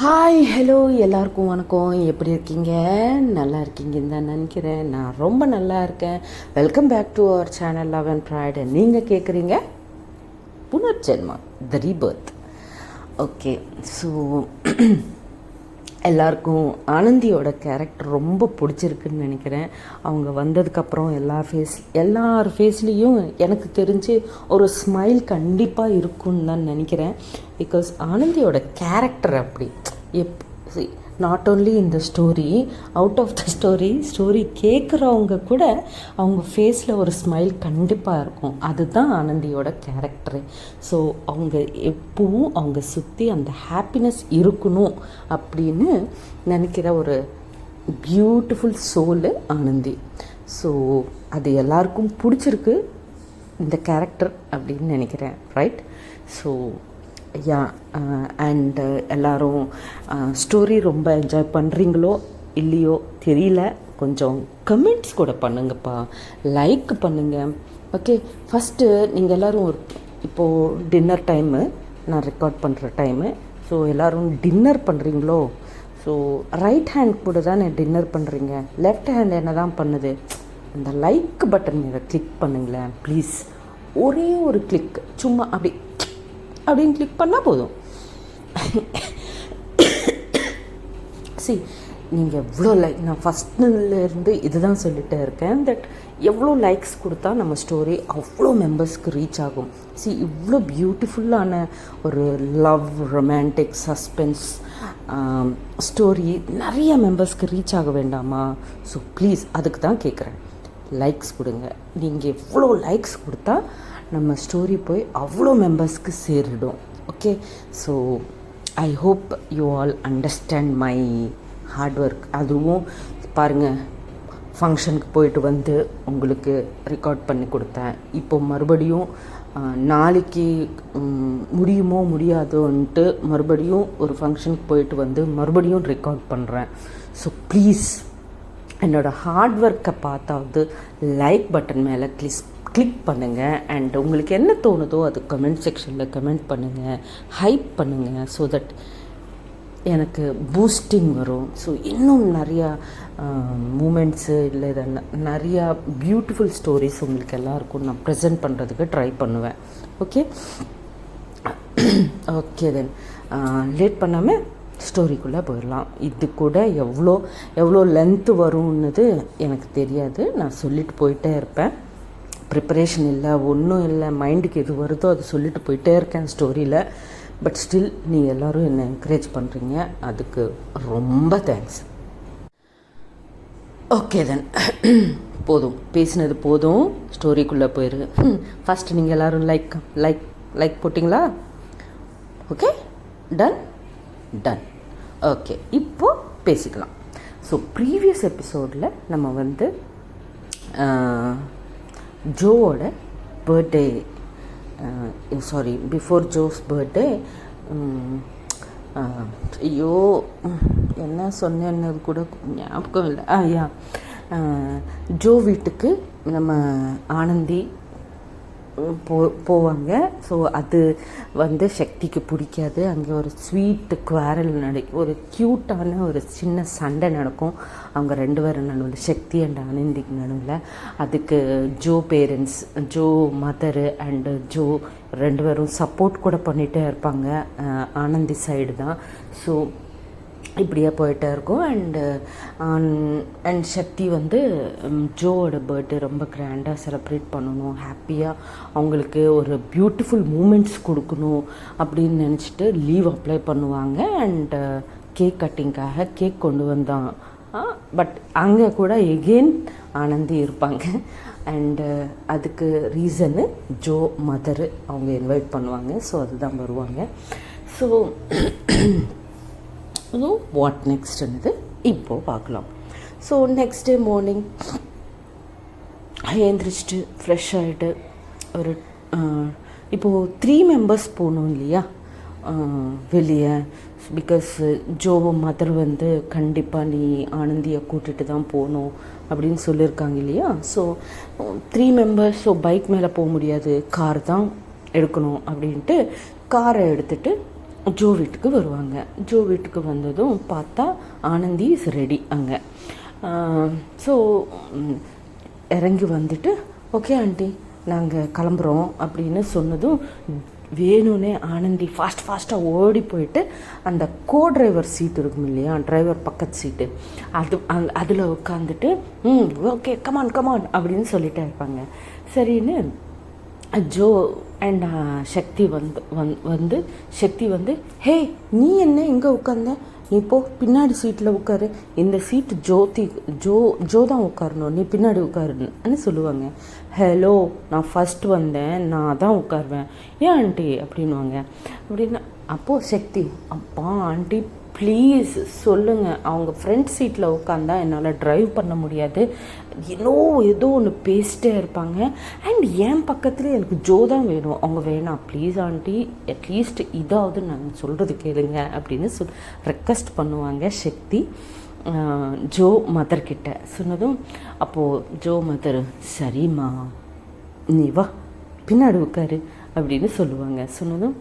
Hi hello எல்லாருக்கும் வணக்கம். எப்படி இருக்கீங்க? நல்லா இருக்கீங்கன்னு தான் நினைக்கிறேன். நான் ரொம்ப நல்லா இருக்கேன். Welcome back to our channel love and bright. நீங்கள் கேட்குறீங்க புனர்ஜென்மா, த ரீபர்த். ஓகே, ஸோ எல்லாருக்கும் ஆனந்தியோட கேரக்டர் ரொம்ப பிடிச்சிருக்குன்னு நினைக்கிறேன். அவங்க வந்ததுக்கப்புறம் எல்லார் ஃபேஸ்லேயும் எனக்கு தெரிஞ்சு ஒரு ஸ்மைல் கண்டிப்பாக இருக்குன்னு தான் நினைக்கிறேன். பிகாஸ் ஆனந்தியோட கேரக்டர் அப்படி நாட் ஓன்லி இந்த story, out of the story கேட்குறவங்க கூட அவங்க ஃபேஸில் ஒரு ஸ்மைல் கண்டிப்பாக இருக்கும். அதுதான் ஆனந்தியோட கேரக்டரு. ஸோ அவங்க எப்பவும் அவங்க சுற்றி அந்த ஹாப்பினஸ் இருக்கணும் அப்படின்னு நினைக்கிற ஒரு பியூட்டிஃபுல் சோலு ஆனந்தி. ஸோ அது எல்லாருக்கும் பிடிச்சிருக்கு இந்த கேரக்டர் அப்படின்னு நினைக்கிறேன், ரைட்? ஸோ யா, அண்டு எல்லோரும் ஸ்டோரி ரொம்ப என்ஜாய் பண்ணுறீங்களோ இல்லையோ தெரியல. கொஞ்சம் கமெண்ட்ஸ் கூட பண்ணுங்கப்பா, லைக் பண்ணுங்கள். ஓகே, ஃபஸ்ட்டு நீங்கள் எல்லோரும் இப்போது டின்னர் டைமு, நான் ரெக்கார்ட் பண்ணுற டைமு. ஸோ எல்லோரும் டின்னர் பண்ணுறீங்களோ? ஸோ ரைட் ஹேண்ட் கூட தான் டின்னர் பண்ணுறீங்க, லெஃப்ட் ஹேண்ட் என்ன தான் பண்ணுது? அந்த லைக் பட்டன் மேலே கிளிக் பண்ணுங்களேன் ப்ளீஸ். ஒரே ஒரு கிளிக், சும்மா அப்படின்னு கிளிக் பண்ணால் போதும். நீங்கள் எவ்வளோ லைக், நான் ஃபஸ்ட்லேருந்து இது தான் சொல்லிகிட்டே இருக்கேன், தட் எவ்வளோ லைக்ஸ் கொடுத்தா நம்ம ஸ்டோரி அவ்வளோ மெம்பர்ஸ்க்கு ரீச் ஆகும். இவ்வளோ பியூட்டிஃபுல்லான ஒரு லவ், ரொமான்டிக், சஸ்பென்ஸ் ஸ்டோரி நிறைய மெம்பர்ஸ்க்கு ரீச் ஆக வேண்டாமா? ஸோ ப்ளீஸ், அதுக்கு தான் கேட்குறேன், லைக்ஸ் கொடுங்க. நீங்கள் எவ்வளோ லைக்ஸ் கொடுத்தா நம்ம ஸ்டோரி போய் அவ்வளோ மெம்பர்ஸ்க்கு சேரிடும். Okay, so I hope you all understand my hard work. அதுவும் பாருங்கள், ஃபங்க்ஷனுக்கு போயிட்டு வந்து உங்களுக்கு ரெக்கார்ட் பண்ணி கொடுத்தேன். இப்போ மறுபடியும் நாளைக்கு முடியுமோ முடியாதோன்ட்டு மறுபடியும் ஒரு ஃபங்க்ஷனுக்கு போயிட்டு வந்து மறுபடியும் ரெக்கார்ட் பண்ணுறேன். ஸோ ப்ளீஸ் என்னோடய ஹார்ட் ஒர்க்கை பார்த்தாவது லைக் பட்டன் மேலே கிளிக் பண்ணுங்கள். அண்ட் உங்களுக்கு என்ன தோணுதோ அது கமெண்ட் செக்ஷனில் கமெண்ட் பண்ணுங்கள், ஹைப் பண்ணுங்கள். ஸோ தட் எனக்கு பூஸ்டிங் வரும். ஸோ இன்னும் நிறையா மூமெண்ட்ஸு இல்லை நிறையா பியூட்டிஃபுல் ஸ்டோரிஸ் உங்களுக்கு எல்லாருக்கும் நான் ப்ரெசென்ட் பண்ணுறதுக்கு ட்ரை பண்ணுவேன். ஓகே ஓகே, தென் லேட் பண்ணாமல் ஸ்டோரிக்குள்ளே போயிடலாம். இது கூட எவ்வளோ லென்த்து வரும்னது எனக்கு தெரியாது. நான் சொல்லிட்டு போயிட்டே இருப்பேன். ப்ரிப்பரேஷன் இல்லை, ஒன்றும் இல்லை, மைண்டுக்கு எது வருதோ அது சொல்லிட்டு போயிட்டே இருக்கேன் ஸ்டோரியில். பட் ஸ்டில் நீங்கள் எல்லோரும் என்னை என்கரேஜ் பண்ணுறீங்க, அதுக்கு ரொம்ப தேங்க்ஸ். ஓகே தென், போதும் பேசினது போதும், ஸ்டோரிக்குள்ளே போயிடுங்க. ஃபஸ்ட்டு நீங்கள் எல்லோரும் லைக் போட்டிங்களா? Okay, ton. ஓகே, இப்போது பேசிக்கலாம். ஸோ ப்ரீவியஸ் எபிசோடில் நம்ம ஜோவோட பர்த்டே, பிஃபோர் ஜோஸ் பர்த்டே, ஐயோ என்ன சொன்னேன்னு கூட ஞாபகம் இல்லை. ஜோ வீட்டுக்கு நம்ம ஆனந்தி போவாங்க. ஸோ அது சக்திக்கு பிடிக்காது. அங்கே ஒரு ஸ்வீட் குவாரல் ஒரு க்யூட்டான ஒரு சின்ன சண்டை நடக்கும் அவங்க ரெண்டு பேரும் நடுவில், சக்தி அண்ட் ஆனந்திக்கு நடுவில். அதுக்கு Joe parents, Joe mother and Joe ரெண்டு பேரும் சப்போர்ட் கூட பண்ணிகிட்டே இருப்பாங்க. ஆனந்தி சைடு தான். ஸோ இப்படியே போயிட்டே இருக்கும். அண்ட் சக்தி ஜோவோட பர்த்டே ரொம்ப கிராண்டாக செலிப்ரேட் பண்ணணும், ஹாப்பியாக அவங்களுக்கு ஒரு பியூட்டிஃபுல் மூமெண்ட்ஸ் கொடுக்கணும் அப்படின்னு நினச்சிட்டு லீவ் அப்ளை பண்ணுவாங்க. அண்டு கேக் கட்டிங்காக கேக் கொண்டு வந்தான். பட் அங்கே கூட எகெயின் ஆனந்தி இருப்பாங்க. அண்டு அதுக்கு ரீசனு ஜோ மதரு அவங்க இன்வைட் பண்ணுவாங்க. ஸோ அதுதான் வருவாங்க. ஸோ வாட் நெக்ஸ்ட்னது இப்போது பார்க்கலாம். ஸோ நெக்ஸ்ட் டே மார்னிங் எழுந்திரிச்சிட்டு ஃப்ரெஷ் ஆகிட்டு ஒரு இப்போது 3 மெம்பர்ஸ் போகணும் இல்லையா வெளியே. பிகாஸ் ஜோ மதர் கண்டிப்பாக நீ ஆனந்தியை கூட்டிகிட்டு தான் போகணும் அப்படின்னு சொல்லியிருக்காங்க இல்லையா. ஸோ 3 மெம்பர்ஸ், ஸோ பைக் மேலே போக முடியாது, கார் தான் எடுக்கணும் அப்படின்ட்டு காரை எடுத்துகிட்டு ஜோ வீட்டுக்கு வருவாங்க. ஜோ வீட்டுக்கு வந்ததும் பார்த்தா ஆனந்தி இஸ் ரெடி அங்கே. ஸோ இறங்கி வந்துட்டு ஓகே ஆண்டி நாங்கள் கிளம்புறோம் அப்படின்னு சொன்னதும் வேணும்னே ஆனந்தி ஃபாஸ்ட்டாக ஓடி போயிட்டு அந்த டிரைவர் சீட் இருக்கும் இல்லையா, டிரைவர் பக்கத்து சீட்டு, அதில் உட்காந்துட்டு ஓகே கமான் அப்படின்னு சொல்லிட்டே இருப்பாங்க. சரின்னு ஜோ அண்ட் சக்தி சக்தி வந்து ஹே நீ என்ன இங்கே உட்காந்த, நீ போ பின்னாடி சீட்டில் உட்காரு, இந்த சீட்டு ஜோ தான் உட்காரணும், நீ பின்னாடி உட்காருன்னு சொல்லுவாங்க. ஹலோ நான் ஃபஸ்ட்டு வந்தேன், நான் தான் உட்காருவேன், ஏன் ஆண்டி அப்படின்வாங்க. அப்படின்னா அப்போது சக்தி அப்பா ஆண்டி ப்ளீஸ் சொல்லுங்கள், அவங்க ஃப்ரண்ட் சீட்டில் உட்காந்தா என்னால் ட்ரைவ் பண்ண முடியாது, ஏதோ ஒன்று பேசிட்டே இருப்பாங்க, அண்ட் என் பக்கத்தில் எனக்கு ஜோ தான் வேணும், அவங்க வேணாம் ப்ளீஸ் ஆண்டி அட்லீஸ்ட் இதாவது நான் சொல்கிறது கேளுங்க அப்படின்னு ரெக்வஸ்ட் பண்ணுவாங்க சக்தி ஜோ மதர்கிட்ட. சொன்னதும் அப்போது ஜோ மதர் சரிம்மா நீ வா பின்னாடி உட்காரு அப்படின்னு சொல்லுவாங்க. சொன்னதும்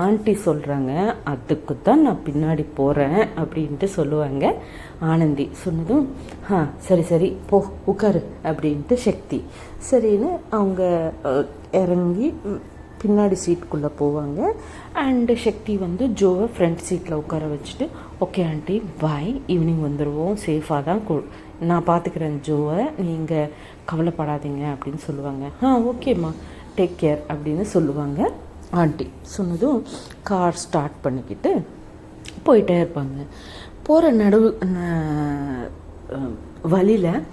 ஆண்டி சொல்கிறாங்க அதுக்கு தான் நான் பின்னாடி போகிறேன் அப்படின்ட்டு சொல்லுவாங்க ஆனந்தி. சொன்னதும் சரி போ உட்காரு அப்படின்ட்டு சக்தி சரின்னு அவங்க இறங்கி பின்னாடி சீட்டுக்குள்ளே போவாங்க. அண்டு சக்தி வந்து ஜோவை ஃப்ரண்ட் சீட்டில் உட்கார வச்சுட்டு ஓகே ஆண்டி பாய் ஈவினிங் வந்துடுவோம், சேஃபாக தான் நான் பார்த்துக்கிறேன் ஜோவை, நீங்கள் கவலைப்படாதீங்க அப்படின்னு சொல்லுவாங்க. ஓகேம்மா டேக் கேர் அப்படின்னு சொல்லுவாங்க ஆண்டி. சொன்னதும் கார் ஸ்டார்ட் பண்ணிக்கிட்டு போயிட்டே இருப்பாங்க. போகிற வழியில்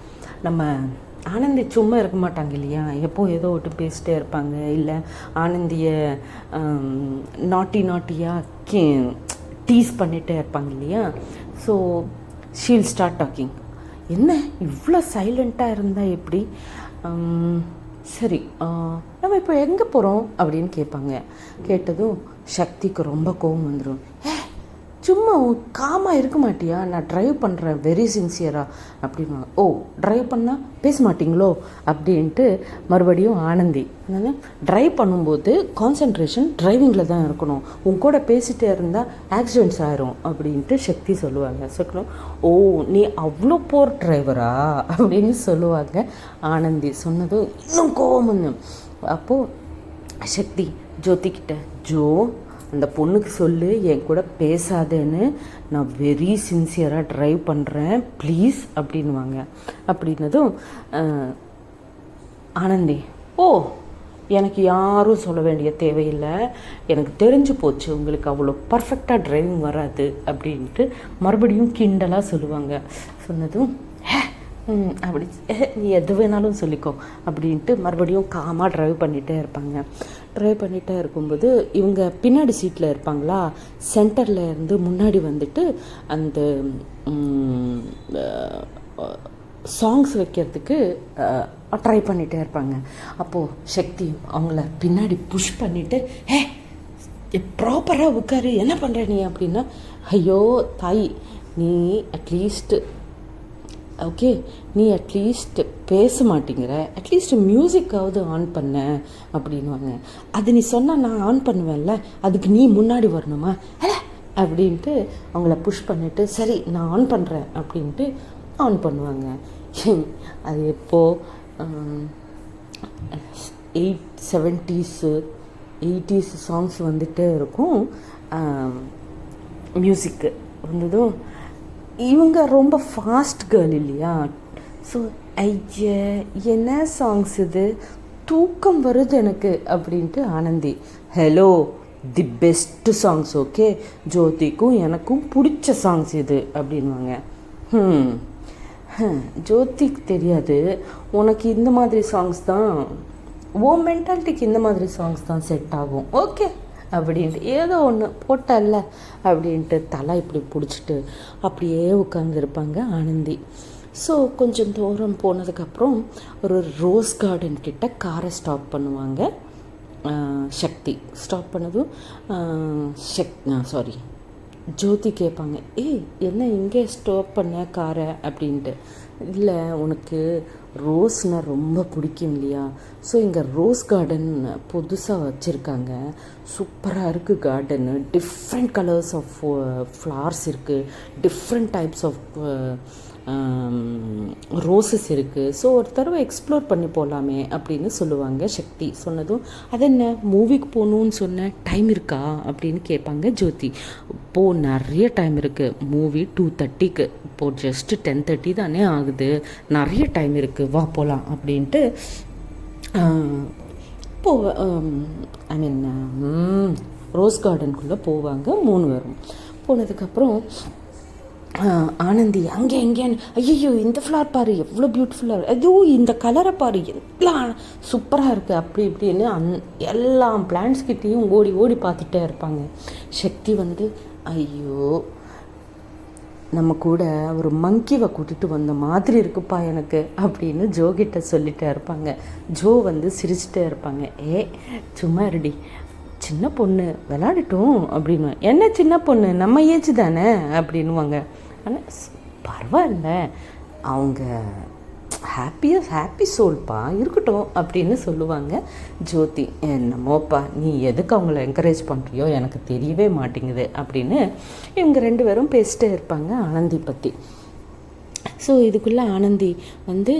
நம்ம ஆனந்தி சும்மா இருக்க மாட்டாங்க இல்லையா, ஏதோ ஒட்டு பேசிட்டே இருப்பாங்க, இல்லை ஆனந்தியை நாட்டியாக டீஸ் பண்ணிகிட்டே இருப்பாங்க இல்லையா. So Sheel start talking. என்ன இவ்வளோ சைலண்ட்டாக இருந்தால் எப்படி, சரி நம்ம இப்போ எங்கே போகிறோம் அப்படின்னு கேட்பாங்க. கேட்டதும் சக்திக்கு ரொம்ப கோவம் வந்துடும். சும்மா காமாக இருக்க மாட்டியா, நான் ட்ரைவ் பண்ணுறேன் வெரி சின்சியராக அப்படின்னா. ஓ ட்ரைவ் பண்ணால் பேச மாட்டிங்களோ அப்படின்ட்டு மறுபடியும் ஆனந்தி ட்ரைவ் பண்ணும்போது கான்சன்ட்ரேஷன் டிரைவிங்கில் தான் இருக்கணும், உன் கூட பேசிகிட்டே இருந்தால் ஆக்சிடென்ட்ஸ் ஆயிரும் அப்படின்ட்டு சக்தி சொல்லுவாங்க. சொல்லணும் ஓ நீ அவ்வளோ போர் டிரைவரா அப்படின்னு சொல்லுவாங்க ஆனந்தி. சொன்னதும் இன்னும் கோவம் வந்து அப்போது சக்தி ஜோதிக்கிட்ட ஜோ அந்த பொண்ணுக்கு சொல்லு என் கூட பேசாதேன்னு, நான் வெரி சின்சியராக ட்ரைவ் பண்ணுறேன் ப்ளீஸ் அப்படின்வாங்க. அப்படின்னதும் ஆனந்தி ஓ எனக்கு யாரும் சொல்ல வேண்டிய தேவையில்லை, எனக்கு தெரிஞ்சு போச்சு உங்களுக்கு அவ்வளோ பர்ஃபெக்டாக ட்ரைவிங் வராது அப்படின்ட்டு மறுபடியும் கிண்டலாக சொல்லுவாங்க. சொன்னதும் அப்படி நீ எது வேணாலும் சொல்லிக்கோ அப்படின்ட்டு மறுபடியும் காமாக ட்ரைவ் பண்ணிகிட்டே இருப்பாங்க. ட்ரைவ் பண்ணிகிட்டே இருக்கும்போது இவங்க பின்னாடி சீட்டில் இருப்பாங்களா, சென்டரில் இருந்து முன்னாடி வந்துட்டு அந்த சாங்ஸ் வைக்கிறதுக்கு ட்ரை பண்ணிகிட்டே இருப்பாங்க. அப்போது சக்தி அவங்கள பின்னாடி புஷ் பண்ணிவிட்டு ப்ராப்பராக உட்காரு என்ன பண்ணுற நீ அப்படின்னா, ஐயோ தாய் நீ அட்லீஸ்ட்டு ஓகே நீ அட்லீஸ்ட் பேச மாட்டேங்கிற, அட்லீஸ்ட் மியூசிக்காவது ஆன் பண்ண அப்படின்வாங்க. அது நீ சொன்னால் நான் ஆன் பண்ணுவேன்ல, அதுக்கு நீ முன்னாடி வரணுமா அப்படின்ட்டு அவங்கள புஷ் பண்ணிவிட்டு சரி நான் ஆன் பண்ணுறேன் அப்படின்ட்டு ஆன் பண்ணுவாங்க. அது எப்போது 70s 80s சாங்ஸ் வந்துகிட்டே இருக்கும். மியூசிக்கு வந்ததும் இவங்க ரொம்ப ஃபாஸ்ட் கேர்ள் இல்லையா, ஸோ ஐய என்ன சாங்ஸ் இது, தூக்கம் வருது எனக்கு அப்படின்ட்டு Anandhi hello the best songs okay, ஜோதிக்கும் எனக்கும் பிடிச்ச சாங்ஸ் இது அப்படின்வாங்க. ஜோதிக்கு தெரியாது உனக்கு இந்த மாதிரி சாங்ஸ் தான், ஓ மென்டாலிட்டிக்கு இந்த மாதிரி சாங்ஸ் தான் செட் ஆகும் ஓகே அப்படின்ட்டு ஏதோ ஒன்று போட்டல்ல அப்படின்ட்டு தலை இப்படி பிடிச்சிட்டு அப்படியே உட்காந்துருப்பாங்க ஆனந்தி. ஸோ கொஞ்சம் தூரம் போனதுக்கப்புறம் ஒரு ரோஸ் கார்டன் கிட்ட காரை ஸ்டாப் பண்ணுவாங்க. சக்தி ஸ்டாப் பண்ணதும் ஜோதி கேட்பாங்க என்ன இங்கே ஸ்டாப் பண்ண காரை அப்படின்ட்டு. இல்லை உனக்கு ரோஸ்னால் ரொம்ப பிடிக்கும் இல்லையா, ஸோ இங்கே ரோஸ் கார்டன் புதுசாக வச்சுருக்காங்க. சூப்பராக இருக்குது garden. Different colours of flowers இருக்குது, டிஃப்ரெண்ட் டைப்ஸ் ஆஃப் ரோசஸ் இருக்குது. ஸோ ஒரு தடவை எக்ஸ்ப்ளோர் பண்ணி போகலாமே அப்படின்னு சொல்லுவாங்க சக்தி. சொன்னதும் அது என்ன மூவிக்கு போகணுன்னு சொன்ன, டைம் இருக்கா அப்படின்னு கேட்பாங்க ஜோதி. இப்போது நிறைய டைம் இருக்குது, மூவி 2:30க்கு, இப்போது ஜஸ்ட்டு 10:30 தானே ஆகுது, நிறைய டைம் இருக்குது, வா போகலாம் அப்படின்ட்டு ஐ மீன் ரோஸ் கார்டனுக்குள்ளே போவாங்க 3 பேரும். போனதுக்கப்புறம் ஆனந்தி அங்கே எங்கேன்னு, ஐயோ இந்த ஃப்ளவர் பாரு எவ்வளோ பியூட்டிஃபுல்லாக, ஐயோ இந்த கலரை பாரு எல்லாம் சூப்பராக இருக்குது, அப்படி இப்படின்னு எல்லா பிளான்ட்ஸ்கிட்டையும் ஓடி ஓடி பார்த்துட்டே இருப்பாங்க. சக்தி வந்து ஐயோ நம்ம கூட ஒரு மங்கிவை கூட்டிகிட்டு வந்த மாதிரி இருக்குப்பா எனக்கு அப்படின்னு ஜோ கிட்ட சொல்லிகிட்டே இருப்பாங்க. ஜோ வந்து சிரிச்சிட்டே இருப்பாங்க. சும்மா இருடி, சின்ன பொண்ணு விளாடட்டும் அப்படின்னு. என்ன சின்ன பொண்ணு, நம்ம ஏஜ் தானே அப்படின்வாங்க. ஆனால் பரவாயில்ல, அவங்க ஹாப்பி சோல்ப்பா, இருக்கட்டும் அப்படின்னு சொல்லுவாங்க ஜோதி. என்னமோப்பா நீ எதுக்கு அவங்கள என்கரேஜ் பண்ணுறியோ எனக்கு தெரியவே மாட்டேங்குது அப்படின்னு இவங்க 2 பேரும் பேசிட்டே இருப்பாங்க ஆனந்தி பற்றி. ஸோ இதுக்குள்ளே ஆனந்தி வந்து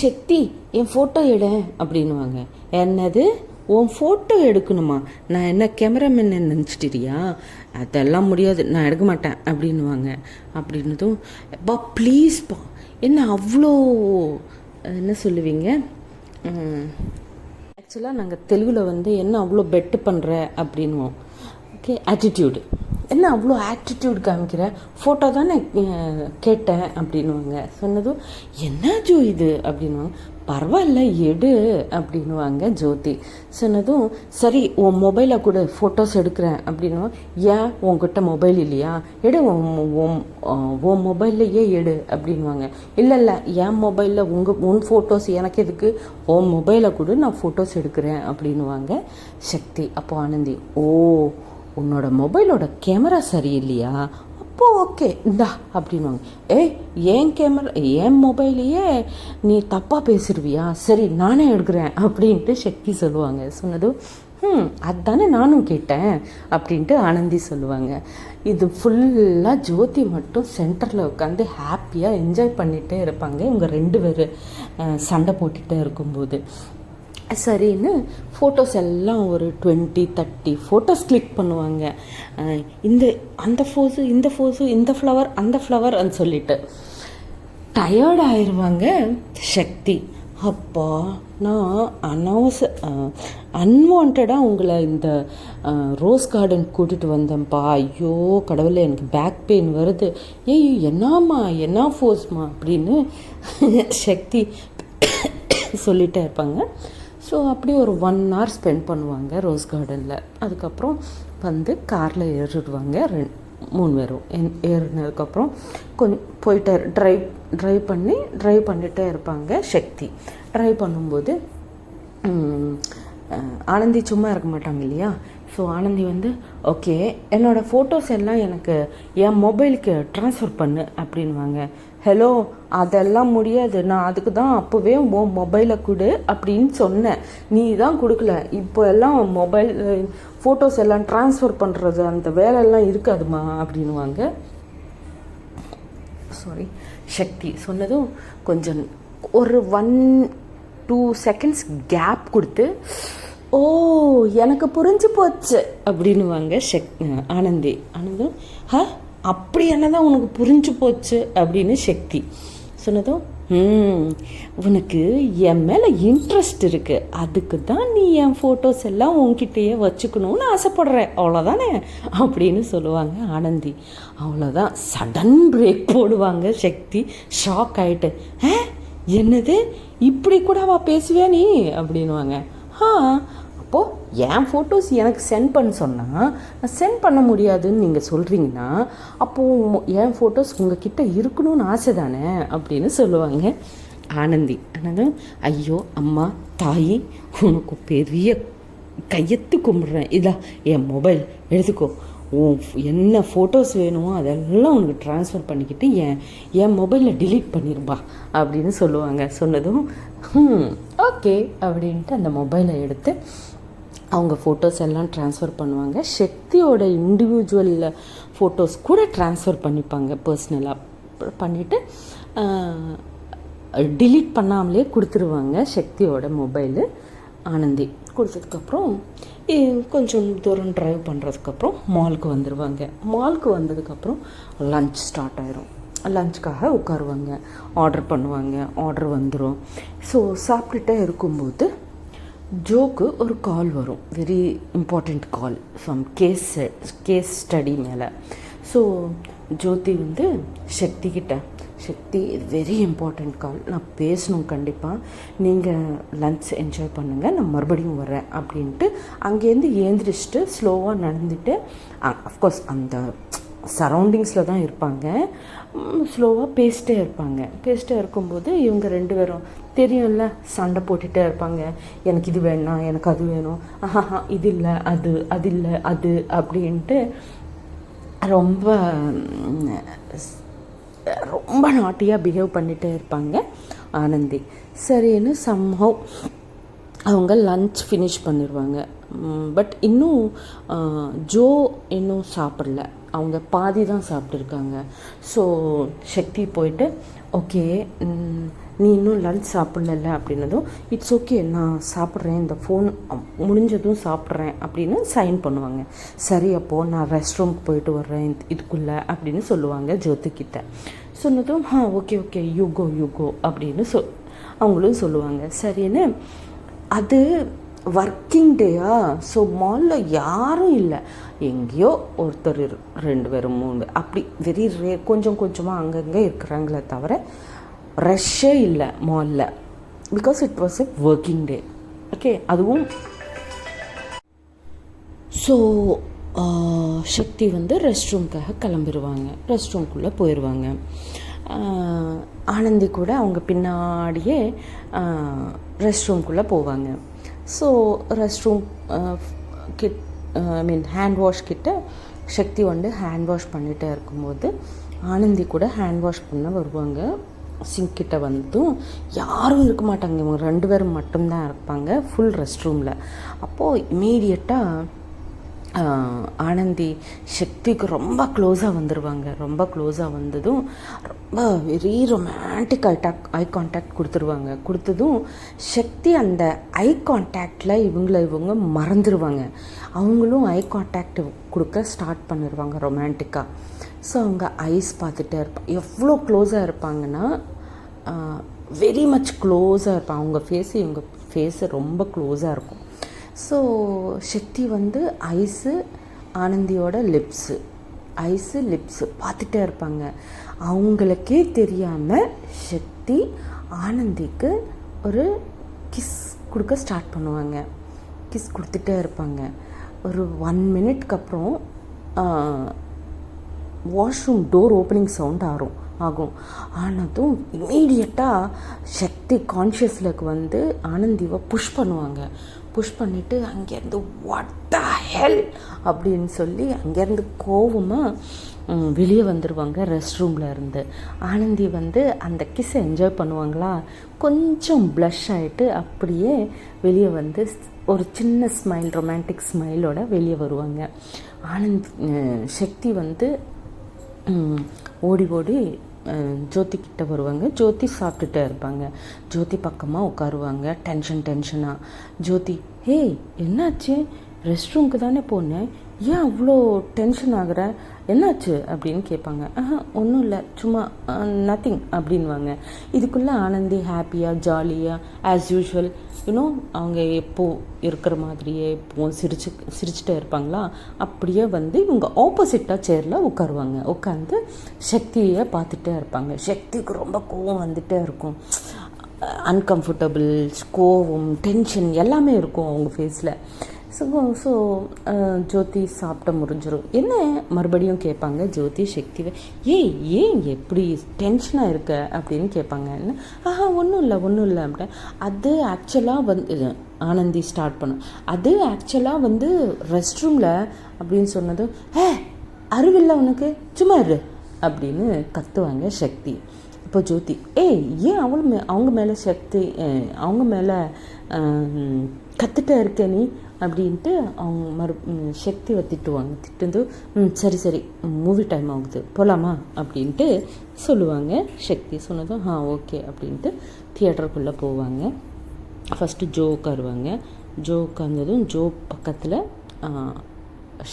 சக்தி என் ஃபோட்டோ எடு அப்படின்வாங்க. என்னது உன் ஃபோட்டோ எடுக்கணுமா, நான் என்ன கேமராமேன் நினச்சிட்டியா, அதெல்லாம் முடியாது, நான் எடுக்க மாட்டேன் அப்படின்வாங்க. அப்படின்னதும் பா ப்ளீஸ்ப்பா, என்ன அவ்வளோ என்ன சொல்லுவீங்க, ஆக்சுவலாக நாங்கள் தெலுங்கில் வந்து என்ன அவ்வளோ பெட்டு பண்ணுற அப்படின்வோம். ஓகே, ஆட்டிடியூடு, என்ன அவ்வளோ ஆட்டிடியூட் காமிக்கிற, ஃபோட்டோ தானே கேட்டேன் அப்படின்வாங்க. சொன்னதும் என்ன ஜோ இது அப்படின்வாங்க. பரவாயில்ல எடு அப்படின்வாங்க ஜோதி. சொன்னதும் சரி உன் மொபைலை கூட ஃபோட்டோஸ் எடுக்கிறேன் அப்படின்னுவோம். ஏன் உன்கிட்ட மொபைல் இல்லையா, எடு உன் மொபைல்லையே எடு அப்படின்வாங்க. இல்லை என் மொபைலில் உன் ஃபோட்டோஸ் எனக்கு எதுக்கு, உன் மொபைலை கூட நான் ஃபோட்டோஸ் எடுக்கிறேன் அப்படின்வாங்க சக்தி. அப்போ ஆனந்தி, ஓ உன்னோட மொபைலோட கேமரா சரியில்லையா, அப்போ ஓகே இந்தா அப்படின்வாங்க. என் மொபைலையே நீ தப்பாக பேசிடுவியா, சரி நானே எடுக்கிறேன் அப்படின்ட்டு சக்தி சொல்லுவாங்க. சொன்னதும் அதுதானே நானும் கேட்டேன் அப்படின்ட்டு ஆனந்தி சொல்லுவாங்க. இது ஃபுல்லாக ஜோதி மட்டும் சென்டரில் உட்காந்து ஹாப்பியாக என்ஜாய் பண்ணிகிட்டே இருப்பாங்க இவங்க 2 பேர் சண்டை போட்டுகிட்டே இருக்கும்போது. சரின்னு ஃபோட்டோஸ் எல்லாம் ஒரு 20-30 ஃபோட்டோஸ் கிளிக் பண்ணுவாங்க. அந்த ஃபோஸு இந்த ஃப்ளவர் அந்த ஃப்ளவர்னு சொல்லிட்டு டயர்ட் ஆயிடுவாங்க சக்தி. அப்பா நான் அன்வான்டாக உங்களை இந்த ரோஸ் கார்டன் கூட்டிகிட்டு வந்தேன்ப்பா, ஐயோ கடவுளே எனக்கு பேக் பெயின் வருது, என்னம்மா என்ன ஃபோர்ஸ்மா அப்படின்னு சக்தி சொல்லிகிட்டே இருப்பாங்க. ஸோ அப்படி ஒரு 1 hour ஸ்பெண்ட் பண்ணுவாங்க ரோஸ் கார்டனில். அதுக்கப்புறம் வந்து காரில் ஏறிடுவாங்க 3 பேரும். ஏறினதுக்கப்புறம் கொஞ்சம் போயிட்டு ட்ரைவ் பண்ணிகிட்டே இருப்பாங்க சக்தி. ட்ரைவ் பண்ணும்போது ஆனந்தி சும்மா இருக்க மாட்டாங்க இல்லையா. ஸோ ஆனந்தி வந்து ஓகே என்னோடய ஃபோட்டோஸ் எல்லாம் எனக்கு என் மொபைலுக்கு ட்ரான்ஸ்ஃபர் பண்ணு அப்படின்வாங்க. ஹலோ அதெல்லாம் முடியாது, நான் அதுக்கு தான் அப்போவே உன் மொபைலை கொடு அப்படின்னு சொன்னேன், நீ தான் கொடுக்கல, இப்போ எல்லாம் மொபைல் ஃபோட்டோஸ் எல்லாம் ட்ரான்ஸ்ஃபர் பண்ணுறது அந்த வேலையெல்லாம் இருக்காதுமா அப்படின்வாங்க. சாரி சக்தி. சொன்னதும் கொஞ்சம் ஒரு 1-2 seconds கேப் கொடுத்து ஓ எனக்கு புரிஞ்சு போச்சு அப்படின்வாங்க ஆனந்தி. ஆனந்தும் அப்படி என்னதான் உனக்கு புரிஞ்சு போச்சு அப்படின்னு சக்தி. சொன்னதும் உனக்கு என் மேலே இன்ட்ரெஸ்ட் இருக்குது, அதுக்கு தான் நீ என் ஃபோட்டோஸ் எல்லாம் உன்கிட்டயே வச்சுக்கணும்னு ஆசைப்படுறேன், அவ்வளோதானே அப்படின்னு சொல்லுவாங்க ஆனந்தி. அவ்வளோதான், சடன் பிரேக் போடுவாங்க சக்தி. ஷாக் ஆகிட்டு என்னது இப்படி கூடவா பேசுவே நீ அப்படின்வாங்க. அப்போது என் ஃபோட்டோஸ் எனக்கு சென்ட் பண்ண சொன்னால் நான் சென்ட் பண்ண முடியாதுன்னு நீங்கள் சொல்கிறீங்கன்னா அப்போது என் ஃபோட்டோஸ் உங்ககிட்ட இருக்கணும்னு ஆசை தானே அப்படின்னு சொல்லுவாங்க ஆனந்தி. ஆனால் ஐயோ அம்மா தாயி உனக்கு பெரிய கையெத்து கும்பிட்றேன், இதா என் மொபைல் எடுத்துக்கோ, என்ன ஃபோட்டோஸ் வேணுமோ அதெல்லாம் உனக்கு ட்ரான்ஸ்ஃபர் பண்ணிக்கிட்டு என் மொபைலில் டிலீட் பண்ணிருப்பா அப்படின்னு சொல்லுவாங்க. சொன்னதும் ஓகே அப்படின்ட்டு அந்த மொபைலை எடுத்து அவங்க ஃபோட்டோஸ் எல்லாம் ட்ரான்ஸ்ஃபர் பண்ணுவாங்க. சக்தியோட இண்டிவிஜுவல் ஃபோட்டோஸ் கூட ட்ரான்ஸ்ஃபர் பண்ணிப்பாங்க பர்சனலாக பண்ணிவிட்டு டிலீட் பண்ணாமலே கொடுத்துருவாங்க சக்தியோட மொபைலு. ஆனந்தி கொடுத்ததுக்கப்புறம் கொஞ்சம் தூரம் ட்ரைவ் பண்ணுறதுக்கப்புறம் மாலுக்கு வந்துடுவாங்க. மாலுக்கு வந்ததுக்கப்புறம் லன்ச் ஸ்டார்ட் ஆயிரும். லஞ்சுக்காக உட்காருவாங்க, ஆர்டர் பண்ணுவாங்க, ஆர்டர் வந்துடும். ஸோ சாப்பிட்டுட்டே இருக்கும்போது ஜோக்கு ஒரு கால் வரும், வெரி இம்பார்ட்டண்ட் கால், சம் கேஸ் ஸ்டடி மேலே. ஸோ ஜோதி வந்து சக்தி வெரி இம்பார்ட்டண்ட் கால், நான் பேசணும் கண்டிப்பாக, நீங்கள் லன்ச் என்ஜாய் பண்ணுங்கள், நான் மறுபடியும் வரேன் அப்படின்ட்டு அங்கேருந்து ஏந்திரிச்சிட்டு ஸ்லோவாக நடந்துட்டு, அஃப்கோர்ஸ் அந்த சரௌண்டிங்ஸில் தான் இருப்பாங்க, ஸ்லோவாக பேசிட்டே இருக்கும்போது இவங்க 2 பேரும் தெரியும்ல சண்டை போட்டுகிட்டே இருப்பாங்க. எனக்கு இது வேணாம், எனக்கு அது வேணும், இது இல்லை அது இல்லை அது அப்படின்ட்டு ரொம்ப நாட்டியாக பிஹேவ் பண்ணிகிட்டே இருப்பாங்க ஆனந்தி. சரின்னு சம்ஹவ் அவங்க லன்ச் ஃபினிஷ் பண்ணிடுவாங்க. பட் இன்னும் ஜோ இன்னும் சாப்பிடல, அவங்க பாதி தான் சாப்பிட்ருக்காங்க. ஸோ சக்தி போயிட்டு ஓகே நீ இன்னும் லன்ச் சாப்பிட்ல அப்படின்னதும் இட்ஸ் ஓகே நான் சாப்பிட்றேன், இந்த ஃபோன் முடிஞ்சதும் சாப்பிட்றேன் அப்படின்னு சைன் பண்ணுவாங்க. சரி அப்போது நான் ரெஸ்ட் ரூம்க்கு போயிட்டு வர்றேன் இதுக்குள்ளே அப்படின்னு சொல்லுவாங்க ஜோதிக்கிட்ட. சொன்னதும் ஓகே யூ கோ அப்படின்னு அவங்களும் சொல்லுவாங்க. சரின்னு அது ஒர்க்கிங் டேயா, ஸோ மாலில் யாரும் இல்லை, எங்கேயோ ஒருத்தர் 2 பேரும் 3 பேர் அப்படி வெரி கொஞ்சமாக அங்கங்கே இருக்கிறாங்களே தவிர ரஷ்ஷே இல்லை மாலில், because it was a working day. Okay, அதுவும் ஸோ சக்தி வந்து ரெஸ்ட் ரூம்க்காக கிளம்பிடுவாங்க, ரெஸ்ட் ரூம்குள்ளே போயிடுவாங்க. ஆனந்தி கூட அவங்க பின்னாடியே ரெஸ்ட் ரூம்குள்ளே போவாங்க. So rest room hand wash கிட்ட சக்தி வந்து ஹேண்ட் வாஷ் பண்ணிகிட்டே இருக்கும்போது ஆனந்தி கூட ஹேண்ட் வாஷ் பண்ண வருவாங்க. சிங்கிட்ட வந்தும் யாரும் இருக்க மாட்டாங்க, இவங்க 2 பேரும் மட்டும்தான் இருப்பாங்க ஃபுல் ரெஸ்ட் ரூமில். அப்போது இமீடியட்டாக ஆனந்தி சக்திக்கு ரொம்ப க்ளோஸாக வந்துடுவாங்க. ரொம்ப க்ளோஸாக வந்ததும் ரொம்ப வெரி ரொமான்டிக் ஐ கான்டாக்ட் கொடுத்ததும் சக்தி அந்த ஐ கான்டாக்டில் இவங்க மறந்துடுவாங்க. அவங்களும் ஐ கான்டாக்ட் கொடுக்க ஸ்டார்ட் பண்ணிடுவாங்க ரொமான்டிக்காக. ஸோ அவங்க ஐஸ் பார்த்துட்டே இருப்பாங்க. எவ்வளோ க்ளோஸாக இருப்பாங்கன்னா வெரி மச் க்ளோஸாக இருப்பாங்க. அவங்க இவங்க ஃபேஸு ரொம்ப க்ளோஸாக இருக்கும். ஸோ சக்தி வந்து ஆனந்தியோட லிப்ஸு பார்த்துட்டே இருப்பாங்க. அவங்களுக்கே தெரியாமல் சக்தி ஆனந்திக்கு ஒரு கிஸ் கொடுக்க ஸ்டார்ட் பண்ணுவாங்க. கிஸ் கொடுத்துட்டே இருப்பாங்க. ஒரு 1 மினிட்க்கு அப்புறம் வாஷ்ரூம் டோர் ஓப்பனிங் சவுண்ட் ஆகும். ஆனதும் இமீடியட்டாக சக்தி கான்ஷியஸ்லுக்கு வந்து ஆனந்திவை புஷ் பண்ணிவிட்டு அங்கேருந்து வாட் த ஹெல் அப்படின்னு சொல்லி அங்கேருந்து கோவமாக வெளியே வந்துடுவாங்க ரெஸ்ட் ரூமில் இருந்து. ஆனந்தி வந்து அந்த கிஸ்ஸை என்ஜாய் பண்ணுவாங்களா, கொஞ்சம் ப்ளஷ் ஆகிட்டு அப்படியே வெளியே வந்து ஒரு சின்ன ஸ்மைல், ரொமான்டிக் ஸ்மைலோட வெளியே வருவாங்க. சக்தி வந்து ஓடி ஜோதி கிட்ட வருவாங்க. ஜோதி சாப்பிட்டுட்டே இருப்பாங்க. ஜோதி பக்கமாக உட்காருவாங்க டென்ஷனாக. ஜோதி, ஹே என்னாச்சு, ரெஸ்ட் ரூமுக்கு தானே போனேன், ஏன் அவ்வளோ டென்ஷன் ஆகுற, என்னாச்சு அப்படின்னு கேட்பாங்க. ஒன்றும் இல்லை, சும்மா நத்திங் அப்படின்வாங்க. இதுக்குள்ளே ஆனந்தி ஹாப்பியாக ஜாலியாக ஆஸ் யூஷுவல் அவங்க எப்போ இருக்கிற மாதிரியே எப்போவும் சிரிச்சுட்டே இருப்பாங்களா, அப்படியே வந்து இவங்க ஆப்போசிட்டாக சேரில் உட்காந்து சக்தியை பார்த்துட்டே இருப்பாங்க. சக்திக்கு ரொம்ப கோவம் வந்துகிட்டே இருக்கும், அன்கம்ஃபர்டபுள், கோவம், டென்ஷன் எல்லாமே இருக்கும் அவங்க ஃபேஸில். ஸோ ஜோதி சாப்பிட்ட முடிஞ்சிடும். என்ன மறுபடியும் கேட்பாங்க ஜோதி சக்திவை, ஏன் எப்படி டென்ஷனாக இருக்க அப்படின்னு கேட்பாங்க. என்ன ஒன்றும் இல்லை அப்படின். அது ஆக்சுவலாக வந்து ஆனந்தி ஸ்டார்ட் பண்ணும். அது ஆக்சுவலாக வந்து ரெஸ்ட் ரூமில் அப்படின்னு சொன்னதும், அறிவில்லை உனக்கு, சும்மா இரு அப்படின்னு கத்துவாங்க சக்தி. இப்போ ஜோதி, ஏன் அவங்க மேலே சக்தி, அவங்க மேலே கற்றுட்டே இருக்க நீ அப்படின்ட்டு அவங்க சக்தியை திட்டுவாங்க. திட்டுந்து சரி மூவி டைம் ஆகுது போகலாமா அப்படின்ட்டு சொல்லுவாங்க. சக்தி சொன்னதும் ஓகே அப்படின்ட்டு தியேட்டருக்குள்ளே போவாங்க. ஃபஸ்ட்டு ஜோ உட்காருவாங்க. ஜோ உட்கார்ந்ததும் ஜோ பக்கத்தில்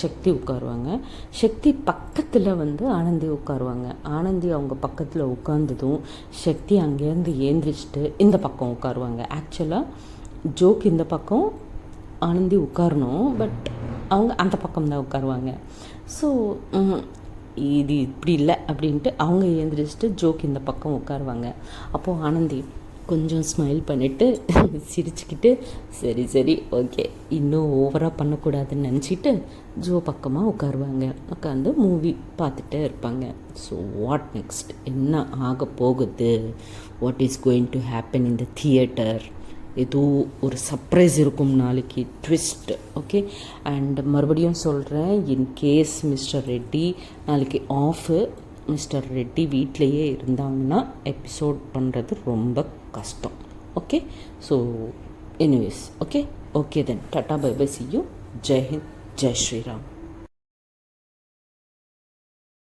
சக்தி உட்காருவாங்க. சக்தி பக்கத்தில் வந்து ஆனந்தி உட்காருவாங்க. ஆனந்தி அவங்க பக்கத்தில் உட்கார்ந்ததும் சக்தி அங்கேருந்து ஏந்திரிச்சிட்டு இந்த பக்கம் உட்காருவாங்க. ஆக்சுவலாக ஜோக்கு இந்த பக்கம், ஆனந்தி உட்காரணும், பட் அவங்க அந்த பக்கம் தான் உட்காருவாங்க. ஸோ இது இப்படி இல்லை அப்படின்ட்டு அவங்க ஏந்திரிச்சிட்டு ஜோக்கு இந்த பக்கம் உட்காருவாங்க. அப்போது ஆனந்தி கொஞ்சம் ஸ்மைல் பண்ணிவிட்டு சிரிச்சுக்கிட்டு சரி ஓகே இன்னும் ஓவராக பண்ணக்கூடாதுன்னு நினச்சிட்டு ஜோ பக்கமாக உட்காருவாங்க. உட்காந்து மூவி பார்த்துட்டே இருப்பாங்க. ஸோ வாட் நெக்ஸ்ட், என்ன ஆக போகுது, what is going to happen in the theatre, ஏதோ ஒரு சர்ப்ரைஸ் இருக்கும் நாளைக்கு, ட்விஸ்ட். ஓகே, அண்ட் மறுபடியும் சொல்கிறேன், இன்கேஸ் மிஸ்டர் ரெட்டி நாளைக்கு ஆஃபு, மிஸ்டர் ரெட்டி வீட்டிலையே இருந்தாங்கன்னா எபிசோட் பண்ணுறது ரொம்ப கஷ்டம். Okay, so anyways okay then tata bye bye, see you, ஜெய் ஹிந்த், ஜெய் ஸ்ரீராம்.